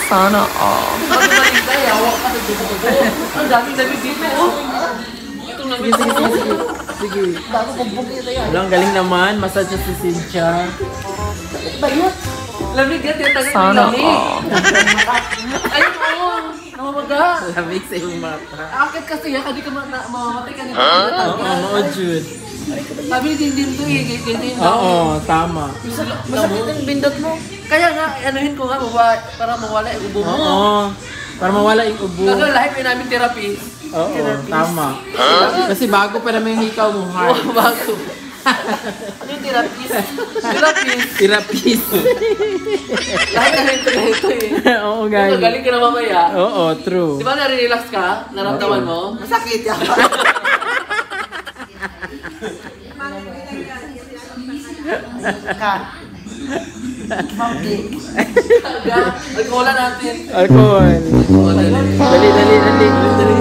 Sana all. Ang daming dito. Itong Sige, sige, sige, sige. Sige. bago bugbog ito yan. Walang galing naman. Massage si Cynthia. Bayot. Lamig yan, tiyatagal ng Sana lamig. all. Ayun oo, namamaga. Lamig sa iyong mata. Akit kasi yan, hindi ka mamamatay ka nito. Oo, oo, Jude. Sabi din to eh, ganito yung Oo, tama. Masakit ang bindot mo. Kaya nga, anuhin ko nga, para mawala yung ubo mo. Oo. Para mawala yung ubo. Kaya lahat may namin therapy. Oo, tama. Kasi bago pa naman yung hikaw mo, heart. Oo, bago. Ano yung therapist? Therapist. Therapist. Lahat na rin ito eh. Oo, Galing galing. ka na mamaya. Oo, true. Di ba nare-relax ka? Naramdaman mo? Masakit yan. Alcohola natin. Alcohol. Dali, dali, dali.